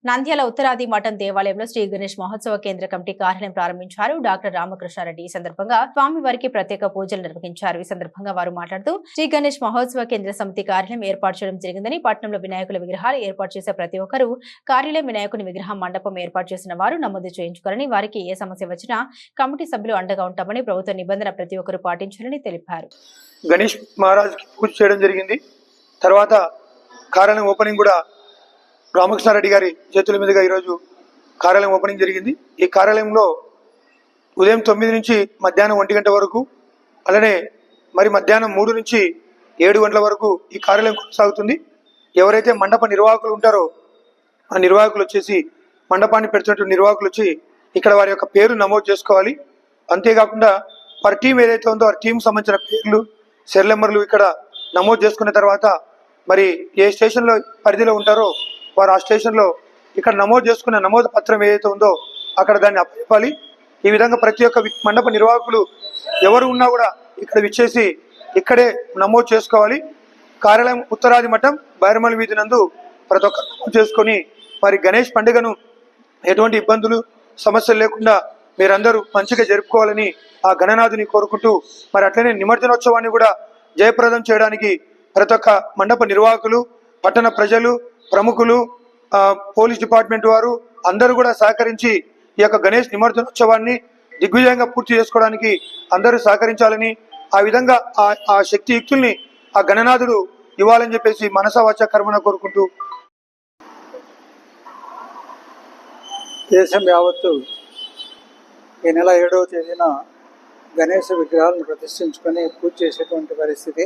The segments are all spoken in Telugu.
నంద్యాల ఉత్తరాది మఠం దేవాలయంలో శ్రీ గణేష్ మహోత్సవ కేంద్ర కమిటీ కార్యాలయం ప్రారంభించారు డాక్టర్ రామకృష్ణారెడ్డి. ఈ సందర్భంగా స్వామివారికి ప్రత్యేక పూజలు నిర్వహించారు. ఈ సందర్భంగా వారు మాట్లాడుతూ శ్రీ గణేష్ మహోత్సవ కేంద్ర సమితి కార్యాలయం ఏర్పాటు చేయడం జరిగిందని, పట్టణంలో వినాయకుల విగ్రహాలు ఏర్పాటు చేసే ప్రతి ఒక్కరూ కార్యాలయం వినాయకుని విగ్రహం మండపం ఏర్పాటు చేసిన వారు నమోదు చేయించుకోవాలని, వారికి ఏ సమస్య వచ్చినా కమిటీ సభ్యులు అండగా ఉంటామని, ప్రభుత్వ నిబంధన ప్రతి ఒక్కరూ పాటించాలని తెలిపారు. గణేష్ మహారాజ్ కి పూజ చేయడం జరిగింది. తర్వాత కార్యాలయం ఓపెనింగ్ కూడా రామకృష్ణారెడ్డి గారి చేతుల మీదుగా ఈరోజు కార్యాలయం ఓపెనింగ్ జరిగింది. ఈ కార్యాలయంలో ఉదయం 9 నుంచి మధ్యాహ్నం 1 గంట వరకు, అలానే మరి మధ్యాహ్నం 3 నుంచి 7 గంటల వరకు ఈ కార్యాలయం కొనసాగుతుంది. ఎవరైతే మండప నిర్వాహకులు ఉంటారో ఆ నిర్వాహకులు వచ్చేసి, మండపాన్ని పెడుతున్నటువంటి నిర్వాహకులు వచ్చి ఇక్కడ వారి యొక్క పేరు నమోదు చేసుకోవాలి. అంతేకాకుండా వారి టీం ఏదైతే ఉందో ఆ టీం సంబంధించిన పేర్లు, సెల్ నెంబర్లు ఇక్కడ నమోదు చేసుకున్న తర్వాత మరి ఏ స్టేషన్లో పరిధిలో ఉంటారో వారు ఆ స్టేషన్లో ఇక్కడ నమోదు చేసుకున్న నమోదు పత్రం ఏదైతే ఉందో అక్కడ దాన్ని అప్పచెప్పాలి. ఈ విధంగా ప్రతి ఒక్క మండప నిర్వాహకులు ఎవరు ఉన్నా కూడా ఇక్కడ విచ్చేసి ఇక్కడే నమోదు చేసుకోవాలి. కార్యాలయం ఉత్తరాది మఠం బైరమల్ వీధి నందు ప్రతి ఒక్కరు నమోదు చేసుకొని మరి గణేష్ పండుగను ఎటువంటి ఇబ్బందులు సమస్యలు లేకుండా మీరందరూ మంచిగా జరుపుకోవాలని ఆ గణనాథుని కోరుకుంటూ, మరి అట్లనే నిమజ్జనోత్సవాన్ని కూడా జయప్రదం చేయడానికి ప్రతి ఒక్క మండప నిర్వాహకులు, పట్టణ ప్రజలు, ప్రముఖులు, పోలీస్ డిపార్ట్మెంట్ వారు అందరూ కూడా సహకరించి ఈ యొక్క గణేష్ నిమజ్జనోత్సవాన్ని దిగ్విజయంగా పూర్తి చేసుకోవడానికి అందరూ సహకరించాలని, ఆ విధంగా ఆ శక్తి యుక్తుల్ని ఆ గణనాథుడు ఇవ్వాలని చెప్పేసి మనసా వాచా కర్మన కోరుకుంటూ, దేశం యావత్తు ఈ నెల 7వ తేదీన గణేష్ విగ్రహాలను ప్రతిష్ఠించుకొని పూజ చేసేటువంటి పరిస్థితి.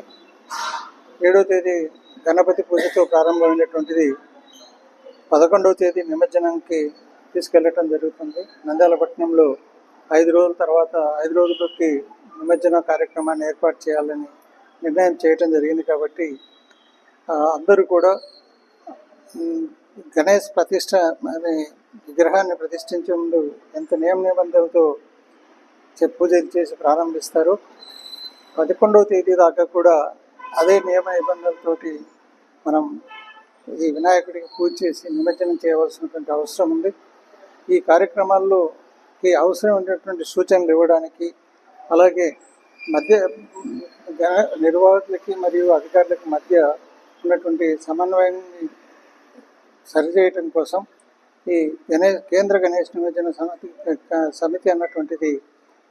7వ తేదీ గణపతి పూజతో ప్రారంభమైనటువంటిది 11వ తేదీ నిమజ్జనానికి తీసుకెళ్లటం జరుగుతుంది. నంద్యాల పట్టణంలో 5 రోజుల తర్వాత 5 రోజులకి నిమజ్జన కార్యక్రమాన్ని ఏర్పాటు చేయాలని నిర్ణయం చేయటం జరిగింది. కాబట్టి అందరూ కూడా గణేష్ ప్రతిష్ట అనే విగ్రహాన్ని ప్రతిష్ఠించే ముందు ఎంత నియమ నిబంధనలతో పూజలు చేసి ప్రారంభిస్తారు. 11వ తేదీ దాకా కూడా అదే నియమ నిబంధనలతోటి మనం ఈ వినాయకుడికి పూజ చేసి నిమజ్జనం చేయవలసినటువంటి అవసరం ఉంది. ఈ కార్యక్రమాల్లోకి అవసరం ఉన్నటువంటి సూచనలు ఇవ్వడానికి, అలాగే మధ్య నిర్వాహకులకి మరియు అధికారులకి మధ్య ఉన్నటువంటి సమన్వయాన్ని సరిచేయటం కోసం ఈ కేంద్ర గణేష్ నిమజ్జన సమితి అన్నటువంటిది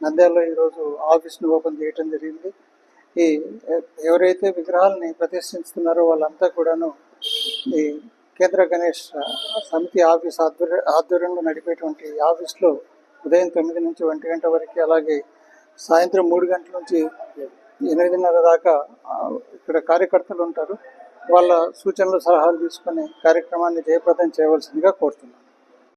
నంద్యాలలో ఈరోజు ఆఫీస్ను ఓపెన్ చేయటం జరిగింది. ఈ ఎవరైతే విగ్రహాలని ప్రతిష్ఠిస్తున్నారో వాళ్ళంతా కూడాను ఈ కేంద్ర గణేష్ సమితి ఆఫీస్ ఆధ్వర్యంలో నడిపేటువంటి ఆఫీస్లో ఉదయం 9 నుంచి 1 గంట వరకు, అలాగే సాయంత్రం 3 గంటల నుంచి 8:30 దాకా ఇక్కడ కార్యకర్తలు ఉంటారు. వాళ్ళ సూచనలు సలహాలు తీసుకుని కార్యక్రమాన్ని జయప్రదం చేయవలసిందిగా కోరుతున్నాను.